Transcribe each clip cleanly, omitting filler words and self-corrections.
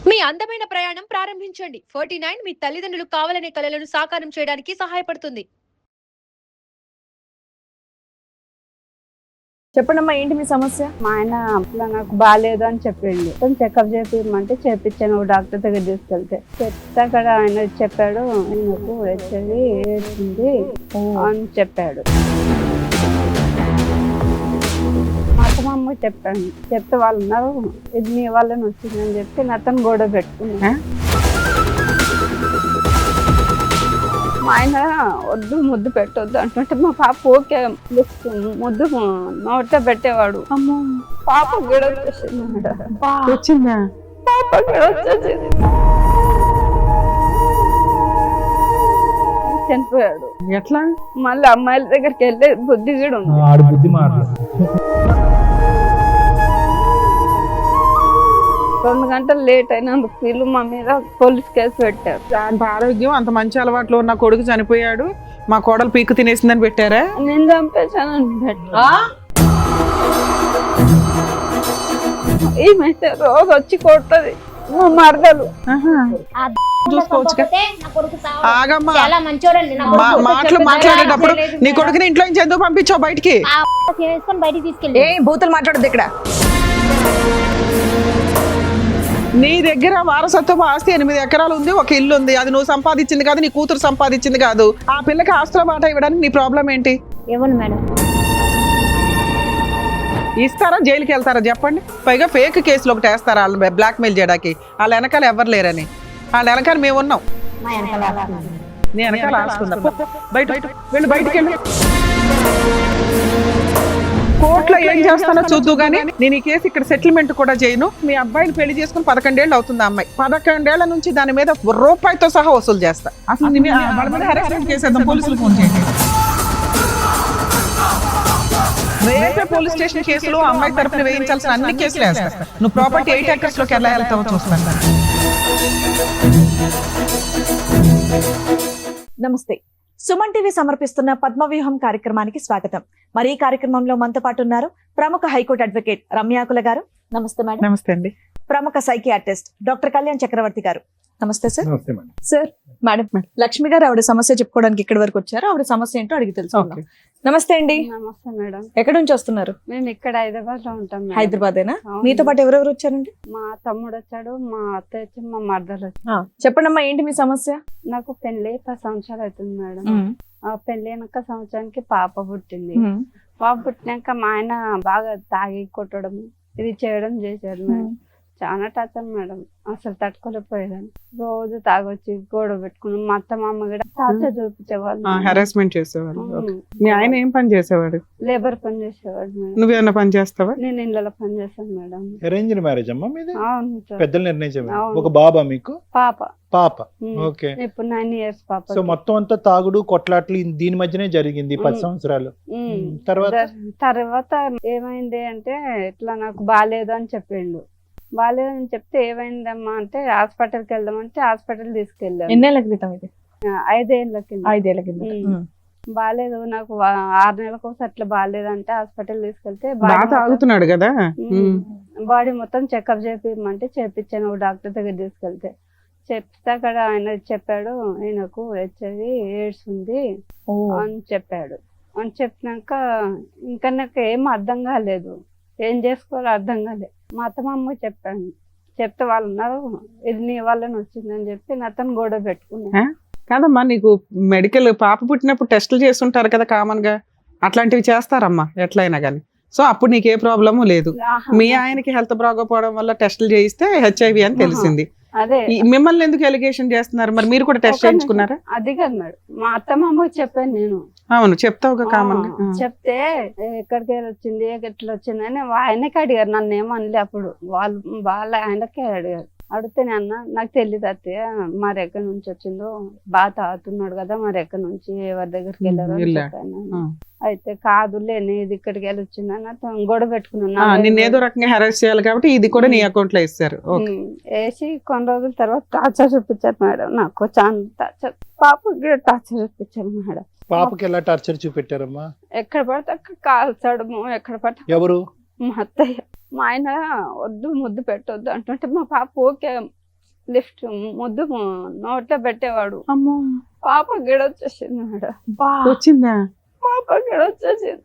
మీ అందమైన ప్రయాణం ప్రారంభించండి. 49 మీ తల్లిదండ్రులు కావాలనే కలలను సాకారం చేయడానికి సహాయపడుతుంది. చెప్పండమ్మా, ఏంటి మీ సమస్య? మా ఆయన అట్లా నాకు బాగాలేదు అని చెప్పిండు. చెకప్ చేపిమంటే చేపించాను డాక్టర్ దగ్గర తీసుకెళ్తే. చెప్తే అక్కడ ఆయన చెప్పాడు, నాకు హెచ్ఐవి ఎయిడ్స్ ఉంది అని చెప్పాడు. మా అమ్మకి చెప్పాను. చెప్తే వాళ్ళు ఉన్నారు, ఇది నీ వాళ్ళని వచ్చిందని చెప్పి నాతో గొడవ పెట్టుకున్నా. మా ఆయన వద్దు ముద్దు పెట్టొద్దు అంటుంటే మా పాప ఓకే ముద్దు నోట పెట్టేవాడు. అమ్మో, పాప కూడా వచ్చిందా? పాప కూడా వచ్చేసింది. చనిపోయాడు. ఎట్లా? మళ్ళీ అమ్మాయిల దగ్గరికి వెళ్ళే బుద్ధి కూడా ఉంది. 2 గంటలు లేట్ అయినందుకు వీళ్ళు మా మీద పోలీస్ కేసు పెట్టారు. అంత ఆరోగ్యం, అంత మంచి అలవాట్లు ఉన్న కొడుకు చనిపోయాడు, మా కోడలు పీకు తినేసిందని పెట్టారా? నేను చంపేశానని పెట్టా. ఈమెతే రోజు వచ్చి కొట్టది మా మరదలు. చూసుకోవచ్చు. మాటలు మాట్లాడేటప్పుడు నీ కొడుకుని ఇంట్లో నుంచి ఎందుకు పంపించావు బయటికి? ఏ బూతులు మాట్లాడద్దు ఇక్కడ. నీ దగ్గర వారసత్వ ఆస్తి 8 ఎకరాలు ఉంది, ఒక ఇల్లు ఉంది. అది నువ్వు సంపాదించింది కాదు, నీ కూతురు సంపాదించింది కాదు. ఆ పిల్లకి ఆస్తుల మాట ఇవ్వడానికి నీ ప్రాబ్లం ఏంటి? ఇవ్వను మేడం. ఇస్తారా? జైలుకి వెళ్తారా చెప్పండి? పైగా ఫేక్ కేసులు ఒకటి వేస్తారా వాళ్ళు బ్లాక్ మెయిల్ చేయడానికి? వాళ్ళ వెనకాల ఎవరు లేరని. వాళ్ళ వెనకాల మేము ఉన్నాం. నీ వెనకాల ఆస్తున్నా. బయట వెళ్ళి బయటికి వెళ్ళి. కోర్టులో ఏం చేస్తానో చూద్దు గానీ నేను ఈ కేసు ఇక్కడ సెటిల్మెంట్ కూడా చేయను. మీ అబ్బాయిని పెళ్లి చేసుకుని 11 ఏళ్ళు అవుతుంది. అమ్మాయి 11 ఏళ్ల నుంచి దాని మీద రూపాయితో సహా వసూలు చేస్తా. అసలు వాళ్ళ మీద హెరాస్మెంట్ కేసేద్దాం, పోలీసులు ఫోన్ చేయండి. రేపే పోలీస్ స్టేషన్ కేసులు అమ్మాయి తరపున వేయించాల్సిన అన్ని కేసులు వేస్తా. నువ్వు ప్రాపర్టీ 8 acres లోకి ఎలా వెళ్తావో చూస్తాను. నమస్తే. సుమన్ టీవీ సమర్పిస్తున్న పద్మవ్యూహం కార్యక్రమానికి స్వాగతం. మరి ఈ కార్యక్రమంలో మనతో పాటు ఉన్నారు ప్రముఖ హైకోర్టు అడ్వకేట్ రమ్యాకుల గారు. నమస్తే మేడం. నమస్తే అండి. ప్రముఖ సైకియాట్రిస్ట్ డాక్టర్ కళ్యాణ్ చక్రవర్తి గారు. నమస్తే సార్. సార్ మేడం, లక్ష్మి గారు ఆవిడ సమస్య చెప్పుకోవడానికి ఇక్కడి వరకు వచ్చారు. ఆవిడ సమస్య ఏంటో అడిగి తెలుసుకుందాం. నమస్తే అండి. నమస్తే మేడం. ఎక్కడి నుంచి వస్తున్నారు? మేము ఇక్కడ హైదరాబాద్ లో ఉంటాం. హైదరాబాదేనా? మీతో పాటు ఎవరెవరు వచ్చారండి? మా తమ్ముడు వచ్చాడు, మా అత్త వచ్చి, మా మరదలు వచ్చి. చెప్పండమ్మా, ఏంటి మీ సమస్య? నాకు పెళ్లి 10 సంవత్సరాలు అవుతుంది మేడం. పెళ్లి అయినాక సంవత్సరానికి పాప పుట్టింది. పాప పుట్టినాక మా ఆయన బాగా తాగి కొట్టడం ఇది చేయడం చేశారు మేడం. చాలా టార్చర్ మేడం, అసలు తట్టుకోలేకపోయేదాన్ని. రోజు తాగొచ్చి గొడవ పెట్టుకుని మా అత్త మామ కూడా టార్చర్ చూపించేవాళ్ళు, హెరాస్మెంట్ చేసేవాళ్ళు. మీ ఆయన ఏం పని చేసేవాడు? లేబర్ పని చేసేవాడు మేడం. నువ్వేమన్నా పని చేస్తావా? నేను ఇళ్ళలో పని చేస్తాను మేడం. అరేంజ్డ్ మ్యారేజ్ అమ్మా మీది? అవును సార్. పెద్దలు నిర్ణయించారు. ఒక బాబా మీకు? పాప. ఓకే. ఇప్పుడు 9 years పాప. సో మొత్తం అంతా తాగుడు కొట్లాట్లు దీని మధ్యనే జరిగింది 10 సంవత్సరాలు. తర్వాత ఏమైంది అంటే ఇట్లా నాకు బాగాలేదు అని చెప్పిండు. బాగాలేదని చెప్తే ఏమైందమ్మా అంటే హాస్పిటల్కి వెళ్దామంటే హాస్పిటల్ తీసుకెళ్ళాను. ఎన్నేళ్ల క్రితం ఇది? 5 ఏళ్ల కింద. 5 ఏళ్ల కింద. బాగాలేదు నాకు 6 నెలలకు అట్లా బాగాలేదంటే హాస్పిటల్ తీసుకెళ్తే తాగుతున్నాడు కదా, బాడీ మొత్తం చెకప్ చేపిమంటే చేపించాను డాక్టర్ దగ్గర తీసుకెళ్తే. చెప్తే అక్కడ ఆయన చెప్పాడు, ఆయనకు హెచ్ఐవి ఎయిడ్స్ ఉంది అని చెప్పాడు. అని చెప్పినాక ఇంకా నాకు ఏం అర్థం కాలేదు, ఏం చేసుకోవాలో అర్థం కాలేదు. మా అత్తమ్మ చెప్పాను. చెప్తే వాళ్ళు ఉన్నారు, ఇది నీ వాళ్ళని వచ్చిందని చెప్పి నాతో గొడవ పెట్టుకున్నా. కాదమ్మా, నీకు మెడికల్ పాప పుట్టినప్పుడు టెస్టులు చేస్తుంటారు కదా కామన్ గా, అట్లాంటివి చేస్తారమ్మా ఎట్లయినా కానీ. సో అప్పుడు నీకు ఏ ప్రాబ్లము లేదు. మీ ఆయనకి హెల్త్ బాగోపోవడం వల్ల టెస్టులు చేయిస్తే హెచ్ఐవి అని తెలిసింది. అదే మిమ్మల్ని ఎందుకు ఎలిగేషన్ చేస్తున్నారు? మరి మీరు కూడా టెస్ట్ చేయించుకున్నారా? అది కాదు మేడం, మా అత్తమ్మకి చెప్పాను నేను. అవును, చెప్తావు కామన్. చెప్తే ఎక్కడికి వచ్చింది ఎట్లా వచ్చింది అని ఆయనకి అడిగారు, నన్ను ఏమనలే. అప్పుడు వాళ్ళ ఆయనకే అడిగారు. అడిగితే అన్న నాకు తెలియదు అత్తయ్య, మరి ఎక్కడి నుంచి వచ్చిందో, బాగా తాగుతున్నాడు కదా, మరి ఎక్కడి నుంచి ఎవరి దగ్గరికి వెళ్ళారో అని చెప్పాను. అయితే కాదులే నీది ఇక్కడికి వెళ్ళి వచ్చిందని గొడవ పెట్టుకున్నా. నేను ఏదో రకంగా హెరాస్ చేయాలి కాబట్టి ఇది కూడా నీ అకౌంట్ లో ఇస్తారు. వేసి కొన్ని రోజుల తర్వాత టార్చర్ చూపించారు మేడం. నాకు చాలా టార్చర్, పాపకి టార్చర్ చూపించారు మేడం. పాపకి ఎలా టార్చర్ చూపెట్టారమ్మా? ఎక్కడ పడితే అక్కడ కాల్చడం, ఎక్కడ పడితే. ఎవరు? మా అత్తయ్య. మా ఆయన వద్దు ముద్దు పెట్టొద్దు అంటుంటే మా పాప ఓకే లిఫ్ట్ ముద్దు నోట్లో పెట్టేవాడు. అమ్మో పాప గిడ వచ్చేసింది మేడం. వచ్చిందా? పాప గిడ వచ్చేసింది.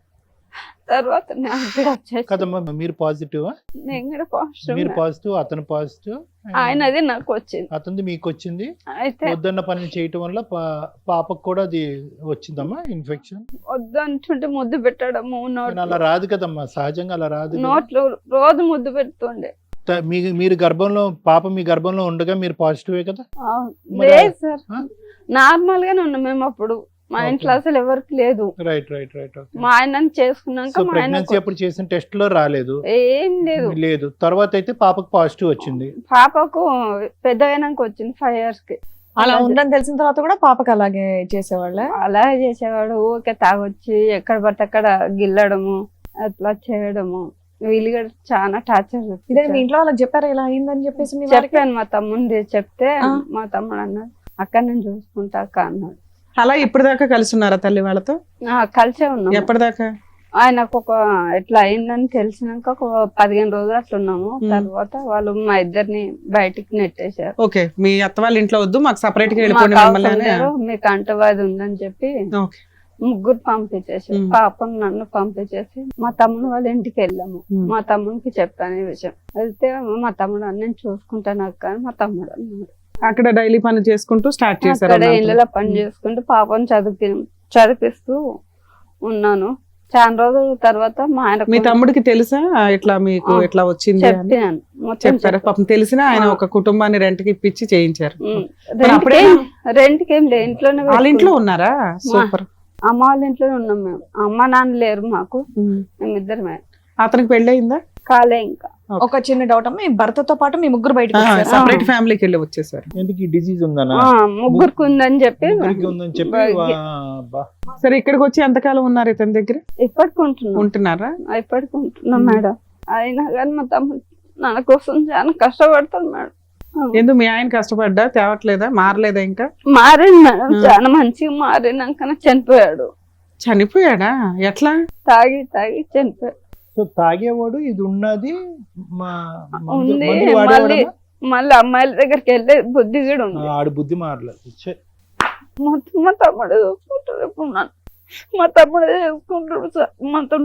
తర్వాత నాకు గిడ వచ్చేసింది. కదమ్మా మీరు పాజిటివ్, నేను గిడ పాజిటివ్ మీరు మేడం. పాజిటివ్, అతను పాజిటివ్, ఆయనది నాకు వచ్చింది. అతనిది మీకు వచ్చింది. అయితే వద్దన్న పని చేయటం వల్ల పాపకు కూడా అది వచ్చిందమ్మా ఇన్ఫెక్షన్. వద్దు అంటుంటే ముద్దు పెట్టడము కానీ నోట్లో అలా రాదు కదమ్మా, సహజంగా అలా రాదు కదా. నోట్లో రోజు ముద్దు పెడుతుండే. మీరు గర్భంలో పాప మీ గర్భంలో ఉండగా మీరు పాజిటివే కదా? మరి లేదు సార్, ఆ? నార్మల్ గానే ఉన్నాం మేము అప్పుడు. మా ఇంట్లో అసలు ఎవరికి లేదు. Right right right. మా ఆయనని చేసుకున్నాక సో మా ఆయన ప్రెగ్నెన్సీ అప్పుడు చేసిన టెస్ట్ లో రాలేదు? ఏం లేదు. లేదు. తర్వాత అయితే పాపకు పాజిటివ్ వచ్చింది. పాపకు పెద్ద అయినాక వచ్చింది 5 years కి. అలా ఉందని తెలిసిన తర్వాత కూడా పాపకి అలాగే చేసేవాళ్ళ? అలాగే చేసేవాడు. ఊరికే తాగొచ్చి ఎక్కడ పడితే అక్కడ గిల్లడము అట్లా చేయడము. వీళ్ళు కూడా చాలా టార్చర్ ఇదే మీ ఇంట్లో వాళ్ళకి చెప్పారా ఇలా అయిందని చెప్పేసి? మీ వారికి? చెప్పాను మా తమ్ముంది. చెప్తే ఆ. మా తమ్ముడు అన్నాడు అక్క నేను చూసుకుంటా అక్క అన్నాడు. అలా ఇప్పటిదాకా కలిసి ఉన్నారా తల్లి వాళ్ళతో? కలిసే ఉన్నాం. ఎప్పటిదాకా? ఆయనకు ఒక ఎట్లా అయిందని తెలిసినాక ఒక 15 రోజులు అట్లా ఉన్నాము. తర్వాత వాళ్ళు మా ఇద్దరిని బయటికి నెట్టేశారు. ఓకే, మీ అత్త వాళ్ళ ఇంట్లో వద్దు, మాకు సపరేట్ గా మాకు వెళ్ళిపోండి అవసరం మమ్మల్ని అని. లేదు, మీకు అంటవాది ఉందని చెప్పి ఓకే. ముగ్గురు పంపించేసి పాపను నన్ను పంపించేసి మా తమ్ముడు వాళ్ళ ఇంటికి వెళ్ళాము. మా తమ్ముడికి చెప్పాను ఈ విషయం. వెళ్తే మా తమ్ముడు అన్న నేను చూసుకుంటాను అక్క అని మా తమ్ముడు అన్నాడు. అక్కడ డైలీ పని చేసుకుంటూ స్టార్ట్ చేశారు అక్కడ ఇళ్ళలో పని చేసుకుంటూ పాపను చదివిస్తూ ఉన్నాను. చాలా రోజుల తర్వాత మా ఆయన మీ తమ్ముడికి తెలుసా ఇట్లా మీకు ఇట్లా వచ్చింది అని? చెప్పాను మొత్తం చెప్పారా? పాపం తెలిసినా ఆయన ఒక కుటుంబాన్ని రెంట్ కి ఇప్పించి చేయించారు. రెంట్కి ఏం లేదు, ఇంట్లోనే వాళ్ళ ఇంట్లో ఉన్నారా? సూపర్. అమ్మ వాళ్ళ ఇంట్లోనే ఉన్నాం మేము. అమ్మ నాన్న లేరు మాకు, మేమిద్దరమే. అతనికి పెళ్లి అయిందా? కాలే ఇంకా. ఒక చిన్న డౌట్ అమ్మా, మీ భర్తతో పాటు మీ ముగ్గురు బయటకు వచ్చారా? సపరేట్ ఫ్యామిలీకి వెళ్ళి వచ్చేసారు. ఎందుకు ఈ డిసీజ్ ఉందనా? ముగ్గురికి ఉందని చెప్పి ఉందని చెప్పి సరే, ఇక్కడికి వచ్చి ఎంతకాలం ఉన్నారు ఇతని దగ్గర? ఇప్పటికి ఉంటున్నారా? ఇప్పటికి ఉంటున్నాం మేడం. అయినా కానీ మా తమ్ముడు నా కోసం చాలా కష్టపడతాడు మేడం. ఎందుకు మీ ఆయన కష్టపడ్డా తేవట్లేదా? మారలేదా? ఇంకా మారిండు మేడం, చాలా మంచిగా మారినాక చనిపోయాడు. చనిపోయాడా? ఎట్లా? తాగి చనిపోయాడు. సో తాగేవాడు ఇది ఉన్నది ఉంది. మళ్ళీ అమ్మాయిల దగ్గరికి వెళ్ళే బుద్ధి కూడా ఉంది. ఆడు బుద్ధి మారలేదు. మొత్తం మా తమ్ముడు చూసుకుంటాడు. ఇప్పుడు మా తమ్ముడే చూసుకుంటాడు సార్ మొత్తం.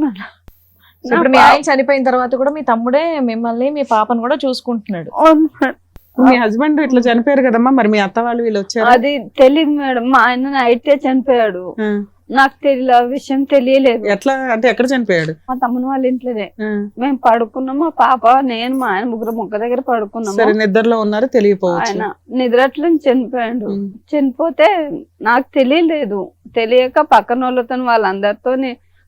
ఇప్పుడు మీ ఆయన చనిపోయిన తర్వాత కూడా మీ తమ్ముడే మిమ్మల్ని మీ పాపను కూడా చూసుకుంటున్నాడు. మీ హస్బెండ్ ఇట్లా చనిపోయారు కదమ్మా, మరి మీ అత్త వాళ్ళు వీళ్ళు వచ్చారు? అది తెలియదు మేడం, మా ఆయన నైటే చనిపోయాడు. నాకు తెలియదు, ఆ విషయం తెలియలేదు. ఎట్లా అంటే ఎక్కడ చనిపోయాడు? మా తమ్ముని వాళ్ళ ఇంట్లోనే మేము పడుకున్నాం. మా పాప నేను మా ఆయన ముగ్గురు మొక్క దగ్గర పడుకున్నాము. సరే, నిద్రలో ఉన్నారు, తెలియపోవచ్చు. ఆయన నిద్రట్లో చనిపోయాడు. చనిపోతే నాకు తెలియలేదు. తెలియక పక్కన వాళ్ళతో వాళ్ళందరితో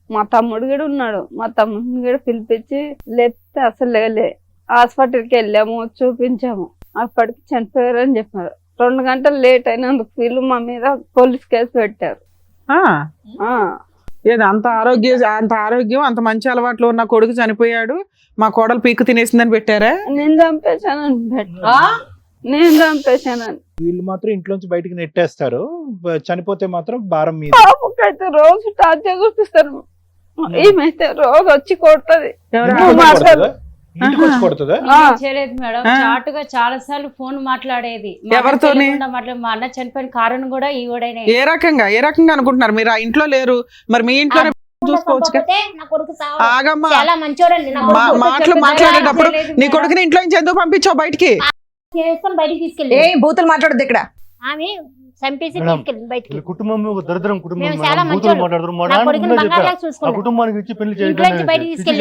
మా తమ్ముడు కూడా ఉన్నాడు. మా తమ్ముడిని కూడా పిలిపించి లేపితే అసలు లేలే. హాస్పిటల్కి వెళ్ళాము, చూపించాము. అప్పటికి చనిపోయారు అని చెప్పారు. 2 గంటలు లేట్ అయినందుకు వీళ్ళు మా మీద పోలీస్ కేసు పెట్టారు. ఏదో అంత ఆరోగ్యం అంత మంచి అలవాట్లు ఉన్న కొడుకు చనిపోయాడు, మా కోడలు పీకు తినేసిందని పెట్టారా? నేను చంపేశానని. వీళ్ళు మాత్రం ఇంట్లోంచి బయటికి నెట్టేస్తారు, చనిపోతే మాత్రం భారం మీద. పాపకైతే రోజు టార్చర్ చూపిస్తారు. ఏమైతే రోజు వచ్చి కొడుతుంది. ఇంటికి వచ్చి కొడుతుందా? చేయలేదు మేడం, చాటుగా చాలా సార్లు ఫోన్ మాట్లాడేది. ఎవరితోని? మా అన్న చనిపోయిన కారణం కూడా ఈవిడనే. ఏ రకంగా అనుకుంటున్నారు? మీరు ఆ ఇంట్లో లేరు, మరి మీ ఇంట్లో చూసుకోవచ్చు. ఆగమ్మా, చాలా మంచోడండి. మాటలు మాట్లాడేటప్పుడు నీ కొడుకుని ఇంట్లో నుంచి ఎందుకు పంపించావు బయటికి? బయటికి తీసుకెళ్ళి బూతులు మాట్లాడదు ఇక్కడ. ఆమె చంపేసి తీసుకెళ్ళి బయటికి. కుటుంబం ఒక దరిద్రం కుటుంబం. మేము చాలా మంచోళ్ళు చూసుకున్నాం. కుటుంబానికి ఇచ్చి పెళ్లి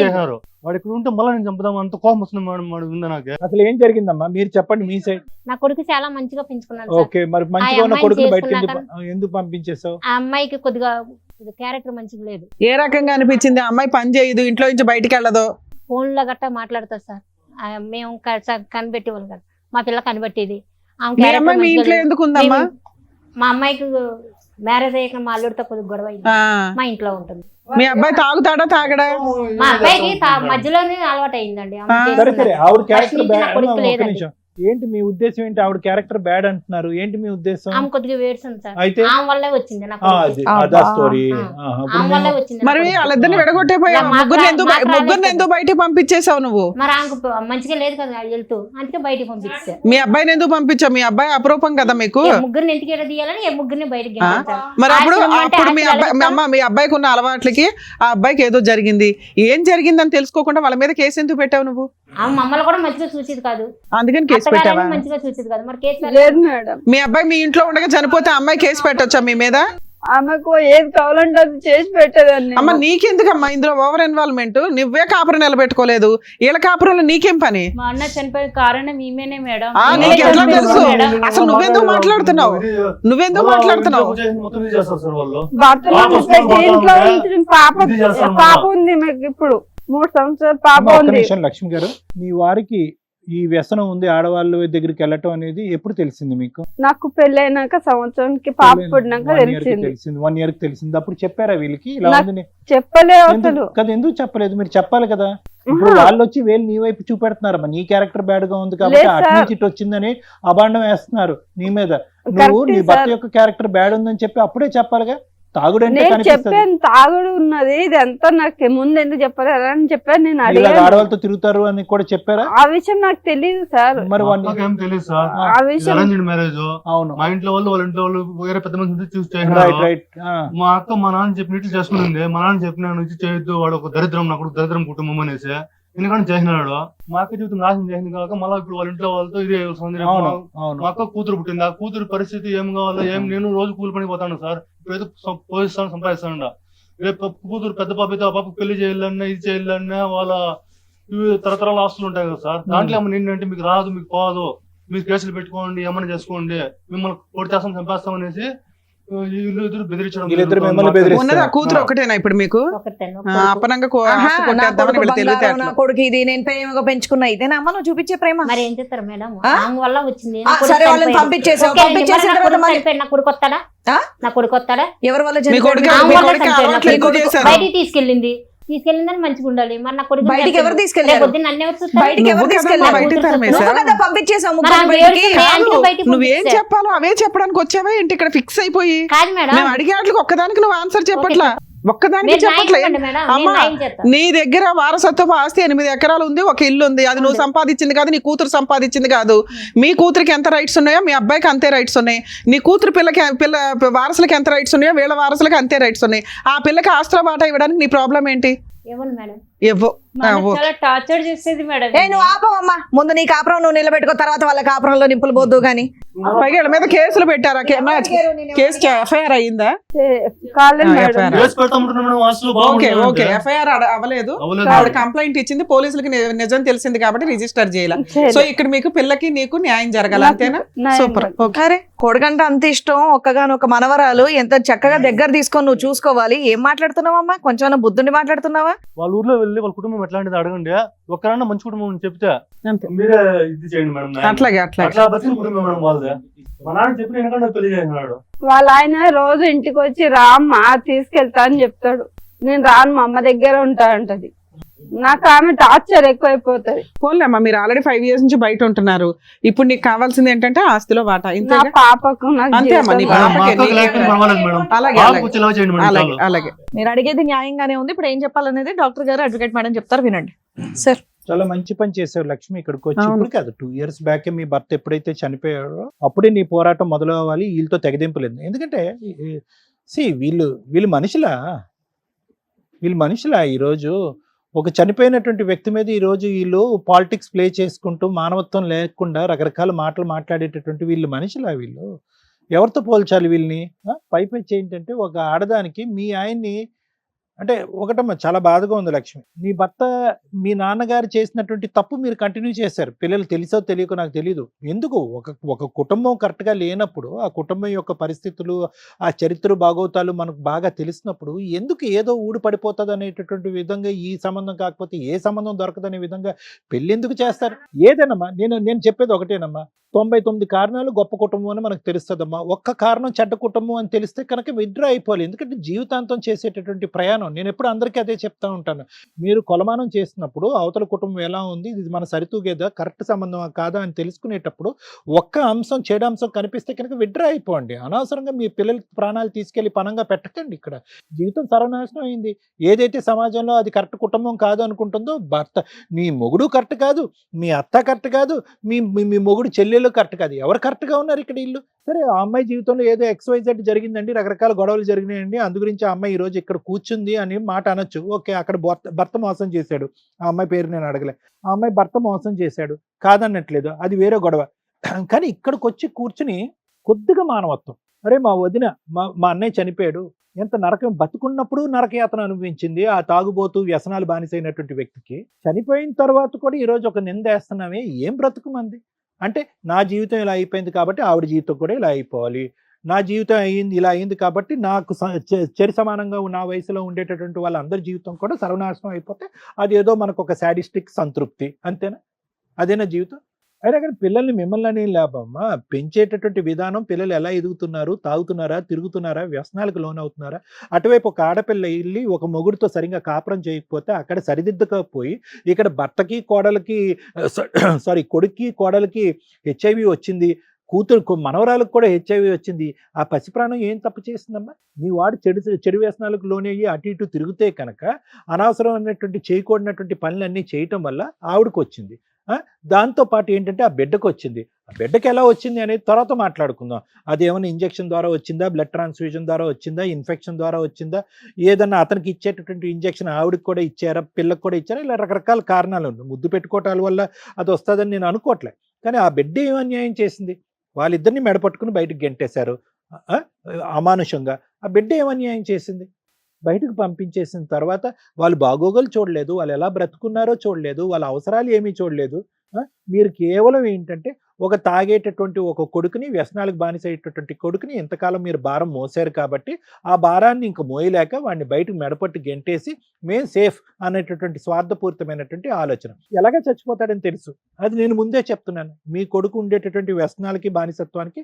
చేశారు. వాడు ఇక్కడ ఉంటే మళ్ళీ నేను చంపుదాం అంత కోపం వస్తుంది మేడం. వాడు ఉందా నాకు? అసలు ఏం జరిగిందమ్మా మీరు చెప్పండి మీ సైడ్. నా కొడుకు చాలా మంచిగా పెంచుకున్నాను. ఓకే, మరి మంచిగా ఉన్న కొడుకు బయటకి ఎందుకు పంపించేసావు? ఆ అమ్మాయికి కొద్దిగా క్యారెక్టర్ మంచిగా లేదు. ఏ రకంగా అనిపించింది? ఆ అమ్మాయి పని చేయదు, ఇంట్లో నుంచి బయటికి వెళ్ళదు, ఫోన్ లో గట్టా మాట్లాడుతుంది సార్. మేము కనిపెట్టి వాళ్ళు కదా, మా పిల్ల కనిపెట్టేది. మీ ఇంట్లో ఎందుకు ఉందమ్మా? మా అమ్మాయికి మ్యారేజ్ అయ్యాక మా అల్లుడితో కొద్దిగా గొడవ అయింది. మా ఇంట్లో ఉంటుంది. మీ అబ్బాయి తాగుతాడా తాగడా? మా అబ్బాయికి మధ్యలోనే అలవాటు అయిందండి. ఏంటి మీ ఉద్దేశం ఏంటి? ఆవిడ క్యారెక్టర్ బ్యాడ్ అంటున్నారు, ఏంటి మీ ఉద్దేశం? ఆమె కొద్దిగా వేడుతుంది సార్, అయితే ఆమె వల్లే వచ్చింది నాకు. అదా స్టోరీ. ఆమె వల్లే వచ్చింది. మరి వాళ్ళిద్దరిని విడగొట్టేపోయావు, ముగ్గురిని ఎందుకు బయటకు పంపించేసావు నువ్వు? మరి ఆమెకు మంచిగా లేదు కదా వెళ్తూ, అందుకే బయటకు పంపించా. మీ అబ్బాయిని ఎందుకు పంపించావు? మీ అబ్బాయి అపరూపం కదా మీకు. ముగ్గురిని ఇంటికి ఎడ తీయాలని ముగ్గురిని బయటకి మరి అప్పుడు మీ అబ్బాయికి ఉన్న అలవాట్లకి ఆ అబ్బాయికి ఏదో జరిగింది, ఏం జరిగిందని తెలుసుకోకుండా వాళ్ళ మీద కేసు ఎందుకు పెట్టావు నువ్వు? ఆమె మమ్మల్ని కూడా మంచిగా చూసేది కాదు, అందుకని కేసు పెట్టావా? మంచిగా చూసేది కాదు. మరి కేసు లేదు మేడం. మీ అబ్బాయి మీ ఇంట్లో ఉండగా చనిపోతే అమ్మాయి కేసు పెట్టొచ్చా మీ మీద? ఆమెకు ఏది కావాలంటే అది చేసి పెట్టేదాన్ని. అమ్మ నీకెందుకమ్మా ఇందులో ఓవర్ ఇన్వాల్వ్మెంట్? నువ్వే కాపురం నిలబెట్టుకోలేదు, వీళ్ళ కాపురంలో నీకేం పని? మా అన్న చనిపోయిన కారణం ఈమెనే మేడం. నీకు ఎట్లా తెలుసు? అసలు నువ్వెందుకు మాట్లాడుతున్నావు? మొత్తం ఇది చేస్తారు సార్ వాళ్ళు. భర్తను పెట్టి ఇంట్లో ఉంచిన పాప ఉంది మీకు, ఇప్పుడు 3 సంవత్సరాల పాప ఉంది. లక్ష్మి గారు, మీ వారికి ఈ వ్యసనం ఉంది ఆడవాళ్ళ దగ్గరికి వెళ్ళటం అనేది ఎప్పుడు తెలిసింది మీకు? నాకు పెళ్ళైనాక సంవత్సరానికి పాప పుట్టినాక తెలిసింది. 1 year కి తెలిసింది. అప్పుడు చెప్పారా వీళ్ళకి ఇలా ఉందని? చెప్పలే అసలు కదా, ఎందుకు చెప్పలేదు? మీరు చెప్పాలి కదా. ఇప్పుడు వాళ్ళు వచ్చి వేలు నీ వైపు చూపెడుతున్నారు, నీ క్యారెక్టర్ బ్యాడ్ గా ఉంది కాబట్టి అటు నుంచి ఇటు వచ్చిందని అభాండం వేస్తున్నారు నీ మీద. నువ్వు నీ భర్త యొక్క క్యారెక్టర్ బ్యాడ్ ఉందని చెప్పి అప్పుడే చెప్పాలిగా. తాగుడంటే చెప్పాను, తాగుడు ఉన్నది ఇది అంతా నాకు ముందు ఎందుకు చెప్పలేదు అని చెప్పాను. నేను ఆడవాళ్ళతో తిరుగుతారు అని కూడా చెప్పారా? ఆ విషయం నాకు తెలియదు సార్. మరి తెలియదు సార్. ఆ విషయం మ్యారేజ్ అవును, మా ఇంట్లో వాళ్ళు వాళ్ళ ఇంట్లో వాళ్ళు వేరే పెద్ద మంది చూసి చేసినారు. మా అక్క మా నాన్న చెప్పినట్లు చేసుకునింది. మా నాన్న చెప్పిన నుంచి చేయొద్దు, వాడు ఒక దరిద్రం, నాకు దరిద్రం కుటుంబం అనేసి ఎందుకంటే చేసినాడు. మా అక్క జీవితం నాశనం చేసింది కాక మళ్ళీ ఇప్పుడు వాళ్ళ ఇంట్లో వాళ్ళతో ఇదే మా అక్క కూతురు పుట్టింది. ఆ కూతురు పరిస్థితి ఏం కావాలో ఏం, నేను రోజు కూలి పని పోతాను సార్. ఇప్పుడైతే పోషిస్తాను, సంపాదిస్తాను. రేపు కూతురు పెద్ద పాప అయితే ఆ పాప పెళ్లి చేయాలన్నా ఇది చేయాలన్నా వాళ్ళ తరతరాల ఆస్తులు ఉంటాయి కదా సార్. దాంట్లో ఏమన్నా ఏంటంటే మీకు రాదు, మీకు పోదు, మీరు కేసులు పెట్టుకోండి, ఏమన్నా చేసుకోండి, మిమ్మల్ని కొడితేస్తాం చంపేస్తాం అనేసి ఉన్నది ఆ కూతురు ఒకటేనా ఇప్పుడు మీకు? అపనంగా కొడుకు ఇది నేను ప్రేమగా పెంచుకున్నా, ఇదేనా అమ్మ నువ్వు చూపించే ప్రేమ? మరి ఏం చేస్తారు మేడం, ఆమె వల్ల వచ్చింది. సరే వాళ్ళని పంపించేసావు, పంపించేసిన తర్వాత నా కొడుకు వస్తాడా? నా కొడుకు వస్తాడా? ఎవరి వల్ల బయటికి తీసుకెళ్ళిందని మంచిగా ఉండాలి. మరి నా కొడుకు బయటికి ఎవరు తీసుకెళ్ళారు? బయటికి ఎవరు తీసుకెళ్ళారు? పంపించేసావు. నువ్వేం చెప్పాలో అవే చెప్పడానికి వచ్చావా ఏంటి ఇక్కడ ఫిక్స్ అయిపోయి? కాదు మేడం, మేము అడిగే వాటికి ఒక్కదానికి నువ్వు ఆన్సర్ చెప్పట్లా, ఒక్కదానికి చెప్పట్లేదు. అమ్మా నీ దగ్గర వారసత్వపు ఆస్తి 8 ఎకరాలు ఉంది, ఒక ఇల్లు ఉంది, అది నువ్వు సంపాదించింది కాదు, నీ కూతురు సంపాదించింది కాదు. మీ కూతురికి ఎంత రైట్స్ ఉన్నాయో మీ అబ్బాయికి అంతే రైట్స్ ఉన్నాయి. నీ కూతురు పిల్ల వారసులకి ఎంత రైట్స్ ఉన్నాయో వీళ్ళ వారసులకి అంతే రైట్స్ ఉన్నాయి. ఆ పిల్లకి ఆస్తుల బాట ఇవ్వడానికి నీ ప్రాబ్లం ఏంటి? టార్చర్ చేసేది మేడం. నువ్వు ఆపవమ్మా, ముందు నీ కాపురం నువ్వు నిలబెట్టుకో, తర్వాత వాళ్ళ కాపురంలో నింపులు పోద్దు గానీ. పైగా వీళ్ళ మీద కేసులు పెట్టారా? కేసు ఎఫ్ఐఆర్ అయ్యిందా? ఎఫ్ఐఆర్ అవ్వలేదు, కంప్లైంట్ ఇచ్చింది, పోలీసులకి నిజం తెలిసింది కాబట్టి రిజిస్టర్ చేయాలి. సో ఇక్కడ మీకు పిల్లకి నీకు న్యాయం జరగాలి, అంతేనా? సూపర్. అరే కొడుకంటే అంత ఇష్టం, ఒక్కగానొక మనవరాలు, ఎంత చక్కగా దగ్గర తీసుకొని నువ్వు చూసుకోవాలి. ఏం మాట్లాడుతున్నావమ్మా? కొంచెం బుద్ధుండి మాట్లాడుతున్నావా? వాళ్ళ ఊర్లో వెళ్ళి వాళ్ళ కుటుంబం ఎట్లాంటిది అడగండి, ఒక్కరన్నా మంచి కుటుంబం అని చెప్తే మీరే ఇది చేయండి మేడం. అట్లాగే అట్లా బతికిన కుటుంబం మేడం వాళ్ళదే. మా నాన్న చెప్పిన ఎందుకంటే పెళ్లి చేసినాడు. వాళ్ళ ఆయన రోజు ఇంటికి వచ్చి రామ్మా తీసుకెళ్తా అని చెప్తాడు. నేను రాను, మా అమ్మ దగ్గర ఉంటా అంటది. నాకు ఆమె టార్చర్ ఎక్కువైపోతుంది. పోన్లేమ్మా, మీరు ఆల్రెడీ 5 years నుంచి బయట ఉంటున్నారు. ఇప్పుడు నీకు కావాల్సింది ఏంటంటే ఆస్తిలో వాటా. నా పాపకు అంతే అమ్మా, నీ అలాగే. మీరు అడిగేది న్యాయంగానే ఉంది. ఇప్పుడు ఏం చెప్పాలనేది డాక్టర్ గారు, అడ్వకేట్ మేడం చెప్తారు, వినండి సార్. చాలా మంచి పని చేసావు లక్ష్మి. ఇక్కడికి వచ్చి ఇప్పుడు కాదు, 2 years బ్యాక్ మీ భర్త ఎప్పుడైతే చనిపోయాడో అప్పుడే నీ పోరాటం మొదలు అవ్వాలి. వీళ్ళతో తెగదింపులేదు. ఎందుకంటే వీళ్ళు మనుషులా ఈరోజు ఒక చనిపోయినటువంటి వ్యక్తి మీద ఈరోజు వీళ్ళు పాలిటిక్స్ ప్లే చేసుకుంటూ మానవత్వం లేకుండా రకరకాల మాటలు మాట్లాడేటటువంటి వీళ్ళు మనుషులా? వీళ్ళు ఎవరితో పోల్చాలి వీళ్ళని? పైపెచ్చి ఏంటంటే ఒక ఆడదానికి మీ ఆయన్ని అంటే ఒకటమ్మా, చాలా బాధగా ఉంది లక్ష్మి. నీ భర్త మీ నాన్నగారు చేసినటువంటి తప్పు మీరు కంటిన్యూ చేశారు. పిల్లలు తెలుసో తెలియకో నాకు తెలియదు. ఎందుకు ఒక కుటుంబం కరెక్ట్గా లేనప్పుడు, ఆ కుటుంబం యొక్క పరిస్థితులు, ఆ చరిత్ర భాగవతాలు మనకు బాగా తెలిసినప్పుడు ఎందుకు ఏదో ఊడిపడిపోతుంది అనేటటువంటి విధంగా ఈ సంబంధం కాకపోతే ఏ సంబంధం దొరకదనే విధంగా పెళ్ళి ఎందుకు చేస్తారు? ఏదేనమ్మా, నేను చెప్పేది ఒకటేనమ్మా, 99 కారణాలు గొప్ప కుటుంబం అని మనకు తెలుస్తుందమ్మా. ఒక్క కారణం చెడ్డ కుటుంబం అని తెలిస్తే కనుక విత్డ్రా అయిపోవాలి. ఎందుకంటే జీవితాంతం చేసేటటువంటి ప్రయాణం కొలమానం. నేను ఎప్పుడు అందరికీ అదే చెప్తా ఉంటాను. మీరు కొలమానం చేసినప్పుడు అవతల కుటుంబం ఎలా ఉంది, ఇది మన సరితూగేదా, కరెక్ట్ సంబంధమా కాదా అని తెలుసుకునేటప్పుడు ఒక్క అంశం చెడు అంశం కనిపిస్తే కనుక విడ్డ్రా అయిపోండి. అనవసరంగా మీ పిల్లల ప్రాణాలు తీసుకెళ్లి పనంగా పెట్టకండి. ఇక్కడ జీవితం సర్వనాశనం అయింది. ఏదైతే సమాజంలో అది కరెక్ట్ కుటుంబం కాదు అనుకుంటుందో, భర్త మీ మొగుడు కరెక్ట్ కాదు, మీ అత్త కరెక్ట్ కాదు, మీ మీ మొగుడు చెల్లెలు కరెక్ట్ కాదు. ఎవరు కరెక్ట్గా ఉన్నారు ఇక్కడ? ఇల్లు సరే, ఆ అమ్మాయి జీవితంలో ఏదో XYZ జరిగిందండి, రకరకాల గొడవలు జరిగినాయండి, అందు గురించి ఆ అమ్మాయి ఈరోజు ఇక్కడ కూర్చుంది అని మాట అనొచ్చు. ఓకే, అక్కడ భర్త మోసం చేశాడు, ఆ అమ్మాయి పేరు నేను అడగలే, ఆ అమ్మాయి భర్త మోసం చేశాడు, కాదన్నట్లేదు, అది వేరే గొడవ. కానీ ఇక్కడికి వచ్చి కూర్చుని కొద్దిగా మానవత్వం, అరే మా వదిన మా అన్నయ్య చనిపోయాడు, ఎంత నరకం, బతుకున్నప్పుడు నరకయాతన అనుభవించింది ఆ తాగుబోతూ వ్యసనాలు బానిసైనటువంటి వ్యక్తికి, చనిపోయిన తర్వాత కూడా ఈరోజు ఒక నిందేస్తున్నామే, ఏం బ్రతుకు మంది అంటే, నా జీవితం ఇలా అయిపోయింది కాబట్టి ఆవిడ జీవితం కూడా ఇలా అయిపోవాలి, నా జీవితం ఇలా అయింది కాబట్టి నాకు చెరి సమానంగా నా వయసులో ఉండేటటువంటి వాళ్ళందరి జీవితం కూడా సర్వనాశనం అయిపోతే అది ఏదో మనకు ఒక సాడిస్టిక్ సంతృప్తి, అంతేనా? అదేనా జీవితం? అయినా కానీ పిల్లల్ని మిమ్మల్ని లాభమ్మా, పెంచేటటువంటి విధానం, పిల్లలు ఎలా ఎదుగుతున్నారు, తాగుతున్నారా, తిరుగుతున్నారా, వ్యసనాలకు లోనవుతున్నారా? అటువైపు ఒక ఆడపిల్ల వెళ్ళి ఒక మొగుడితో సరిగ్గా కాపురం చేయకపోతే అక్కడ సరిదిద్దకపోయి ఇక్కడ భర్తకి కోడలికి కొడుక్కి కోడలికి HIV వచ్చింది, కూతురు మనవరాలకు కూడా HIV వచ్చింది, ఆ పసిప్రాణం ఏం తప్పు చేసిందమ్మా? మీ వాడు చెడు వ్యసనాలకు లోనయ్యి అటు ఇటు తిరిగితే కనుక అనవసరమైనటువంటి చేయకూడనటువంటి పనులన్నీ చేయటం వల్ల ఆవిడకు వచ్చింది. దాంతో పాటు ఏంటంటే ఆ బిడ్డకు వచ్చింది. ఆ బిడ్డకి ఎలా వచ్చింది అనేది తర్వాత మాట్లాడుకుందాం. అది ఏమైనా ఇంజెక్షన్ ద్వారా వచ్చిందా, బ్లడ్ ట్రాన్స్ఫ్యూజన్ ద్వారా వచ్చిందా, ఇన్ఫెక్షన్ ద్వారా వచ్చిందా, ఏదన్నా అతనికి ఇచ్చేటటువంటి ఇంజెక్షన్ ఆవిడకి కూడా ఇచ్చారా, పిల్లకి కూడా ఇచ్చారా, ఇలా రకరకాల కారణాలు ఉన్నాయి. ముద్దు పెట్టుకోవటాల వల్ల అది వస్తుందని నేను అనుకోవట్లే. కానీ ఆ బిడ్డ ఏం అన్యాయం చేసింది? వాళ్ళిద్దరిని మెడపట్టుకుని బయటకు గెంటేశారు అమానుషంగా. ఆ బిడ్డ ఏం అన్యాయం చేసింది? బయటకు పంపించేసిన తర్వాత వాళ్ళు బాగోగులు చూడలేదు, వాళ్ళు ఎలా బ్రతుకున్నారో చూడలేదు, వాళ్ళ అవసరాలు ఏమీ చూడలేదు. మీరు కేవలం ఏంటంటే ఒక తాగేటటువంటి ఒక కొడుకుని, వ్యసనాలకు బానిసయ్యేటటువంటి కొడుకుని ఇంతకాలం మీరు భారం మోసారు కాబట్టి ఆ భారాన్ని ఇంక మోయలేక వాడిని బయటకు మెడపట్టి గెంటేసి మేము సేఫ్ అనేటటువంటి స్వార్థపూరితమైనటువంటి ఆలోచన. ఎలాగ చచ్చిపోతాడని తెలుసు, అది నేను ముందే చెప్తున్నాను. మీ కొడుకు ఉండేటటువంటి వ్యసనాలకి, బానిసత్వానికి